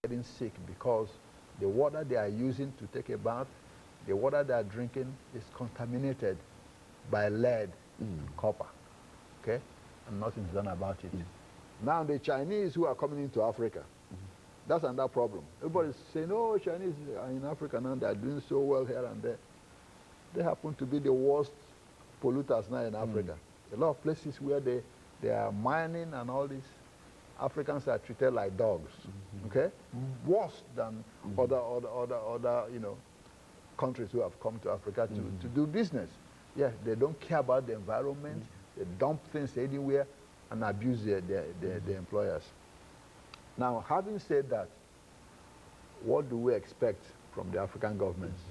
getting sick because the water they are using to take a bath, the water they are drinking is contaminated by lead and copper, okay? And nothing's done about it. Now the Chinese who are coming into Africa, that's another problem. Everybody's saying, oh, Chinese are in Africa now, they are doing so well here and there. They happen to be the worst polluters now in Africa. A lot of places where they are mining and all this, Africans are treated like dogs, okay? Worse than other countries who have come to Africa to do business. Yeah, they don't care about the environment, they dump things anywhere and abuse their employers. Now, having said that, what do we expect from the African governments?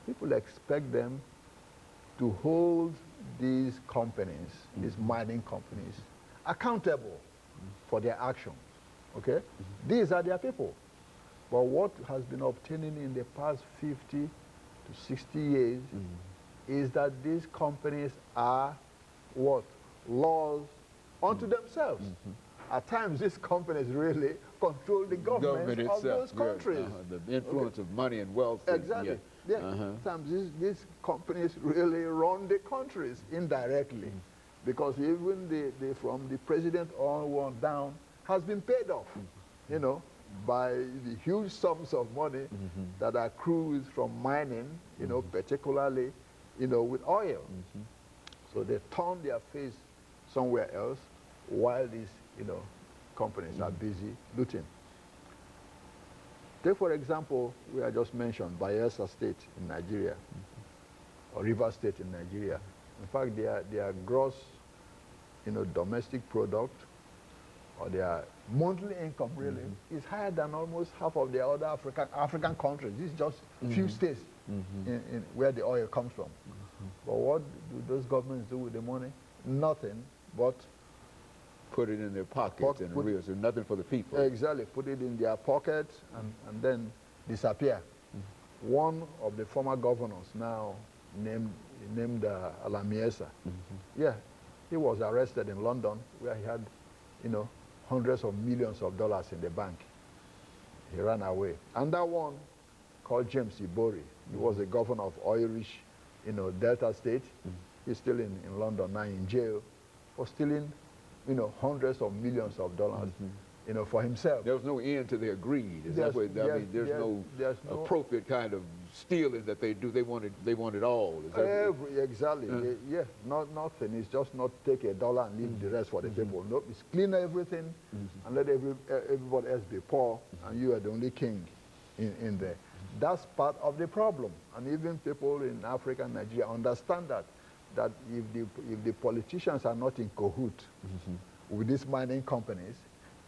People expect them to hold these companies, these mining companies, accountable for their actions, okay? These are their people. But what has been obtaining in the past 50 to 60 years is that these companies are what? Laws unto themselves. At times, these companies really control the government of those countries. The influence of money and wealth. Exactly. Sometimes these companies really run the countries indirectly, because even from the president on down has been paid off, by the huge sums of money that accrues from mining, particularly, with oil. So they turn their face somewhere else while these, companies are busy looting. Take, for example, we have just mentioned Bayelsa State in Nigeria, or River State in Nigeria. In fact, their gross, domestic product, or their monthly income really, is higher than almost half of the other African countries. This is just few states in where the oil comes from. But what do those governments do with the money? Nothing but put it in their pockets and real, so nothing for the people. Exactly, put it in their pockets and then disappear. One of the former governors now named LMadu4. Yeah, he was arrested in London where he had, hundreds of millions of dollars in the bank. He ran away. And that one, called James Ibori, he was the governor of oil-rich, Delta State. He's still in London now in jail for stealing, hundreds of millions of dollars, for himself. There was no end to their greed. Is that what, I mean, there's no appropriate kind of stealing that they do. They want it all. Is that exactly. Nothing. It's just not take a dollar and leave the rest for the people. No, it's clean everything and let everybody else be poor, and you are the only king in there. That's part of the problem. And even people in Africa and Nigeria understand that if the politicians are not in cahoot with these mining companies,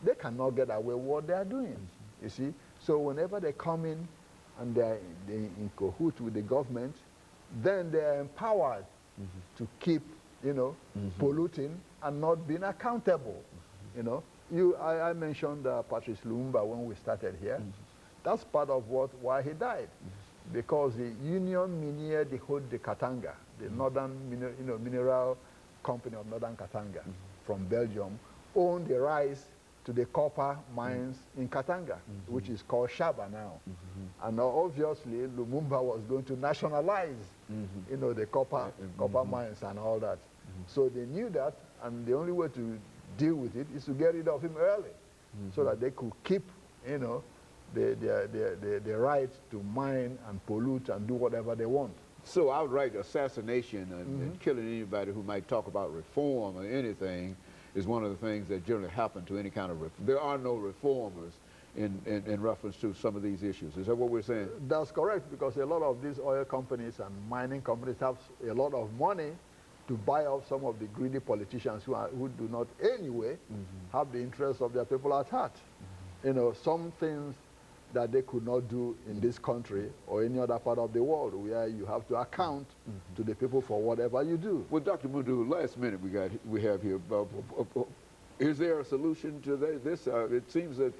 they cannot get away with what they are doing, you see. So whenever they come in and they're in cahoot with the government, then they're empowered to keep, polluting and not being accountable, I mentioned Patrice Lumumba when we started here. That's part of why he died, because the Union Minière de Katanga, the northern mineral company of Northern Katanga from Belgium, owned the rights to the copper mines in Katanga, which is called Shaba now. And obviously, Lumumba was going to nationalize, the copper mines and all that. So they knew that, and the only way to deal with it is to get rid of him early, so that they could keep, the right to mine and pollute and do whatever they want. So outright assassination and killing anybody who might talk about reform or anything is one of the things that generally happen to any kind of reform. There are no reformers in reference to some of these issues. Is that what we're saying? That's correct, because a lot of these oil companies and mining companies have a lot of money to buy off some of the greedy politicians who do not anyway have the interests of their people at heart. Some things that they could not do in this country or any other part of the world, where you have to account to the people for whatever you do. Well, Dr. Madu, last minute we have here. Is there a solution to this? It seems that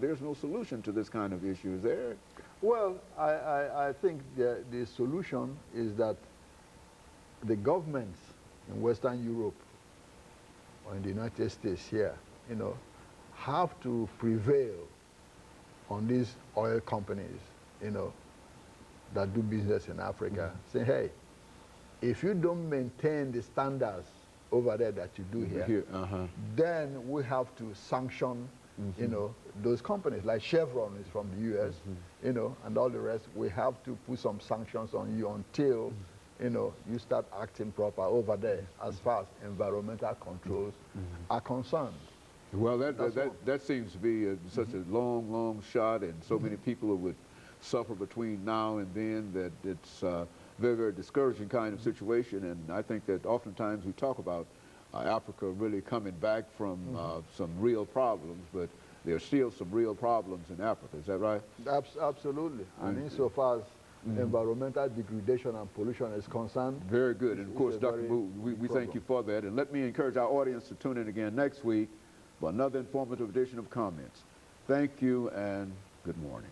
there's no solution to this kind of issue, is there? Well, I think the solution is that the governments in Western Europe or in the United States here, have to prevail on these oil companies, you know, that do business in Africa, saying, hey, if you don't maintain the standards over there that you do here, then we have to sanction, you know, those companies. Like Chevron is from the U.S., you know, and all the rest. We have to put some sanctions on you until, you know, you start acting proper over there as far as environmental controls are concerned. Well, that seems to be such a long shot, and so many people who would suffer between now and then that it's a very, very discouraging kind of situation. And I think that oftentimes we talk about Africa really coming back from some real problems, but there are still some real problems in Africa. Is that right? Absolutely. And insofar as environmental degradation and pollution is concerned. Very good. And of course, Dr. Moo, we thank you for that. And let me encourage our audience to tune in again next week for another informative edition of Comments. Thank you and good morning.